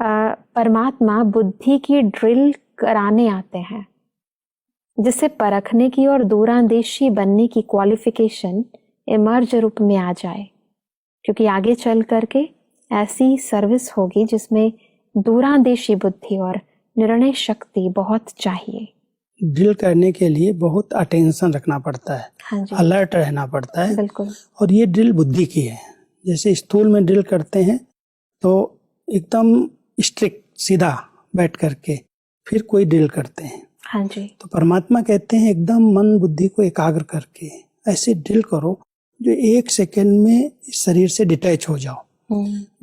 परमात्मा बुद्धि की ड्रिल कराने आते हैं, जिससे परखने की और दूरांदेशी बनने की क्वालिफिकेशन इमर्ज रूप में आ जाए, क्योंकि आगे चल करके ऐसी सर्विस होगी जिसमें दूरांदेशी बुद्धि और निर्णय शक्ति बहुत चाहिए। ड्रिल करने के लिए बहुत अटेंशन रखना पड़ता है, हाँ जी, अलर्ट रहना पड़ता है। बिल्कुल। और ये ड्रिल बुद्धि की है। जैसे स्थूल में ड्रिल करते हैं तो एकदम स्ट्रिक्ट सीधा बैठ करके फिर कोई ड्रिल करते हैं। हाँ जी, तो परमात्मा कहते हैं एकदम मन बुद्धि को एकाग्र करके ऐसे ड्रिल करो जो 1 सेकंड में इस शरीर से डिटैच हो जाओ।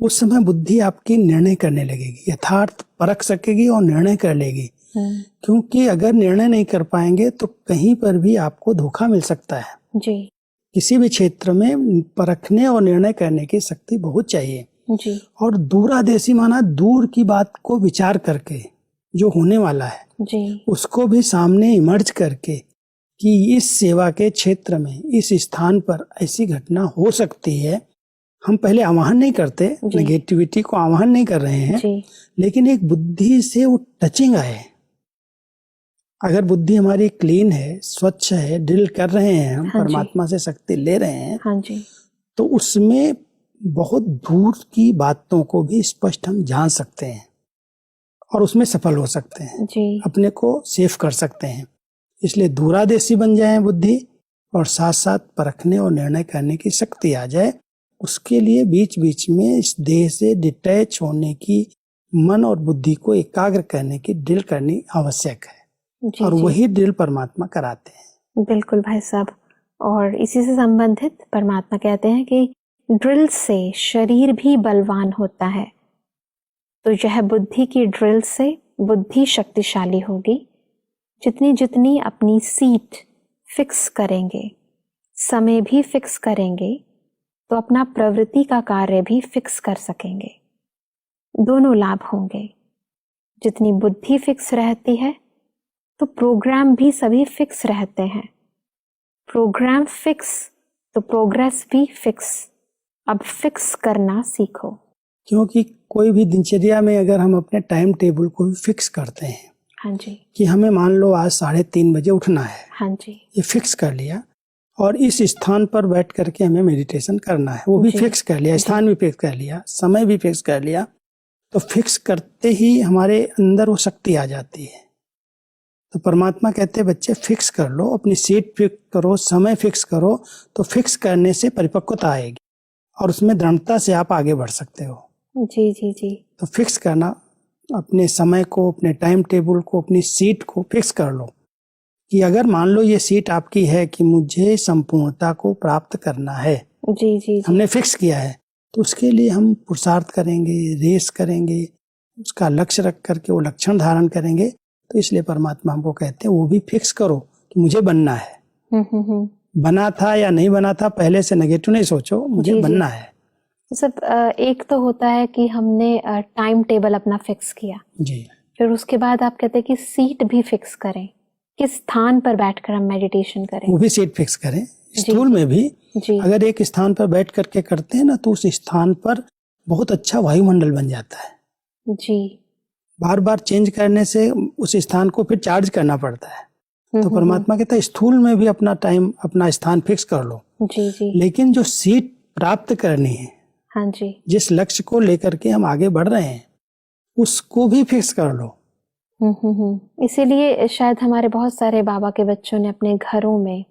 उस समय बुद्धि आपकी निर्णय करने लगेगी, यथार्थ परख सकेगी और निर्णय कर लेगी। क्योंकि अगर निर्णय नहीं कर पाएंगे तो कहीं पर भी आपको धोखा मिल सकता है जी। किसी भी क्षेत्र में परखने और निर्णय करने की शक्ति बहुत चाहिए जी। और दूरादेशी माना दूर की बात को विचार करके जो होने वाला है जी। उसको भी सामने इमर्ज करके कि इस सेवा के क्षेत्र में इस स्थान पर ऐसी घटना हो सकती है। हम पहले आवाहन नहीं करते, नेगेटिविटी को आवाहन नहीं कर रहे हैं जी। लेकिन एक बुद्धि से वो टचिंग आए। अगर बुद्धि हमारी क्लीन है, स्वच्छ है, ड्रिल कर रहे हैं हम, हाँ परमात्मा से शक्ति ले रहे हैं, हाँ जी, तो उसमें बहुत दूर की बातों को भी स्पष्ट हम जान सकते हैं और उसमें सफल हो सकते हैं जी। अपने को सेफ कर सकते हैं। इसलिए दूरादेशी बन जाए बुद्धि और साथ साथ परखने और निर्णय करने की शक्ति आ जाए। उसके लिए बीच बीच में इस देह से डिटैच होने की, मन और बुद्धि को एकाग्र करने की ड्रिल करनी आवश्यक है। जी, और जी। वही ड्रिल परमात्मा कराते हैं। बिल्कुल भाई साहब। और इसी से संबंधित परमात्मा कहते हैं कि ड्रिल से शरीर भी बलवान होता है, तो यह बुद्धि की ड्रिल से बुद्धि शक्तिशाली होगी। जितनी जितनी अपनी सीट फिक्स करेंगे, समय भी फिक्स करेंगे, तो अपना प्रवृत्ति का कार्य भी फिक्स कर सकेंगे। दोनों लाभ होंगे। जितनी बुद्धि फिक्स रहती है तो प्रोग्राम भी सभी फिक्स रहते हैं। प्रोग्राम फिक्स तो प्रोग्रेस भी फिक्स। अब फिक्स करना सीखो। क्योंकि कोई भी दिनचर्या में अगर हम अपने टाइम टेबल को भी फिक्स करते हैं, हाँ जी, कि हमें मान लो आज 3:30 बजे उठना है, हाँ जी, ये फिक्स कर लिया और इस स्थान पर बैठ करके हमें मेडिटेशन करना है, वो भी फिक्स कर लिया, स्थान भी फिक्स कर लिया, समय भी फिक्स कर लिया, तो फिक्स करते ही हमारे अंदर वो शक्ति आ जाती है। तो परमात्मा कहते हैं बच्चे फिक्स कर लो, अपनी सीट फिक्स करो, समय फिक्स करो, तो फिक्स करने से परिपक्वता आएगी और उसमें दृढ़ता से आप आगे बढ़ सकते हो। जी जी जी। तो फिक्स करना, अपने समय को, अपने टाइम टेबल को, अपनी सीट को फिक्स कर लो कि अगर मान लो ये सीट आपकी है कि मुझे संपूर्णता को प्राप्त करना है, जी जी जी। हमने फिक्स किया है, तो उसके लिए हम पुरुषार्थ करेंगे, रेस करेंगे, उसका लक्ष्य रख करके वो लक्षण धारण करेंगे। तो इसलिए परमात्मा हमको कहते हैं वो भी फिक्स करो कि मुझे बनना है। बना था या नहीं बना था, पहले से नेगेटिव नहीं सोचो, मुझे बनना है। सब एक तो होता है कि हमने टाइम टेबल अपना फिक्स किया जी, फिर उसके बाद आप कहते हैं कि सीट भी फिक्स करें, किस स्थान पर बैठकर हम मेडिटेशन करें, वो भी सीट फिक्स करें। स्टूल में भी अगर एक स्थान पर बैठ करके करते हैं ना, तो उस स्थान पर बहुत अच्छा वायुमंडल बन जाता है। जी। बार बार चेंज करने से उस स्थान को फिर चार्ज करना पड़ता है। तो परमात्मा कहता है स्थूल में भी अपना टाइम, अपना स्थान फिक्स कर लो। जी जी। लेकिन जो सीट प्राप्त करनी है, हाँ जी, जिस लक्ष्य को लेकर के हम आगे बढ़ रहे हैं, उसको भी फिक्स कर लो। इसीलिए शायद हमारे बहुत सारे बाबा के बच्चों ने अपने घरों में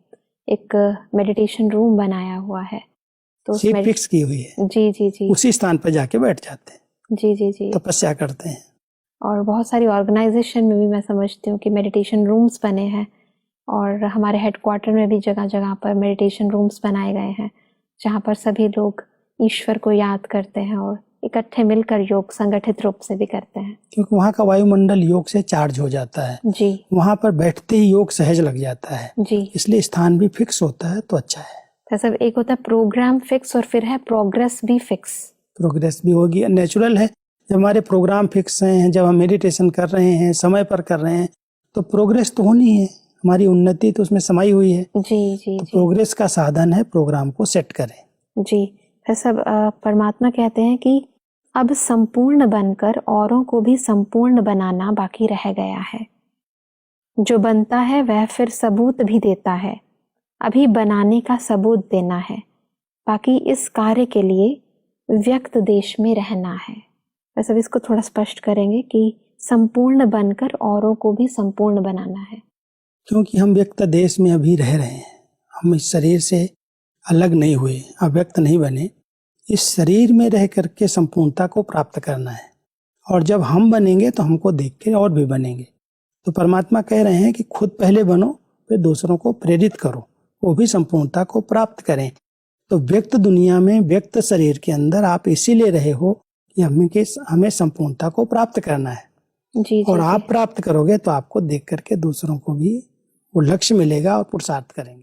एक मेडिटेशन रूम बनाया हुआ है, तो सीट फिक्स की हुई है। जी जी जी। उसी स्थान पर जाके बैठ जाते हैं। जी जी जी। तपस्या करते हैं। और बहुत सारी ऑर्गेनाइजेशन में भी मैं समझती हूँ कि मेडिटेशन रूम्स बने हैं, और हमारे हेडक्वार्टर में भी जगह जगह पर मेडिटेशन रूम्स बनाए गए हैं, जहाँ पर सभी लोग ईश्वर को याद करते हैं और इकट्ठे मिलकर योग संगठित रूप से भी करते हैं। क्योंकि वहाँ का वायुमंडल योग से चार्ज हो जाता है। जी। वहाँ पर बैठते ही योग सहज लग जाता है। जी। इसलिए स्थान भी फिक्स होता है तो अच्छा है। सब एक होता है प्रोग्राम फिक्स और फिर है प्रोग्रेस भी फिक्स। प्रोग्रेस भी होगी, नेचुरल है। जब हमारे प्रोग्राम फिक्स हैं, जब हम मेडिटेशन कर रहे हैं, समय पर कर रहे हैं, तो प्रोग्रेस तो होनी है, हमारी उन्नति तो उसमें समाई हुई है। जी जी तो प्रोग्रेस का साधन है प्रोग्राम को सेट करें। जी। सब परमात्मा कहते हैं कि अब संपूर्ण बनकर औरों को भी संपूर्ण बनाना बाकी रह गया है। जो बनता है वह फिर सबूत भी देता है, अभी बनाने का सबूत देना है, बाकी इस कार्य के लिए व्यक्त देश में रहना है। बस अब इसको थोड़ा स्पष्ट करेंगे कि संपूर्ण बनकर औरों को भी संपूर्ण बनाना है। क्योंकि हम व्यक्त देश में अभी रह रहे हैं, हम इस शरीर से अलग नहीं हुए, अव्यक्त नहीं बने। इस शरीर में रह करके संपूर्णता को प्राप्त करना है, और जब हम बनेंगे तो हमको देख के और भी बनेंगे। तो परमात्मा कह रहे हैं कि खुद पहले बनो, फिर दूसरों को प्रेरित करो, वो भी संपूर्णता को प्राप्त करें। तो व्यक्त दुनिया में, व्यक्त शरीर के अंदर आप इसीलिए रहे हो कि हमें संपूर्णता को प्राप्त करना है। जी, और जी, आप प्राप्त करोगे तो आपको देख करके दूसरों को भी वो लक्ष्य मिलेगा और पुरुषार्थ करेंगे।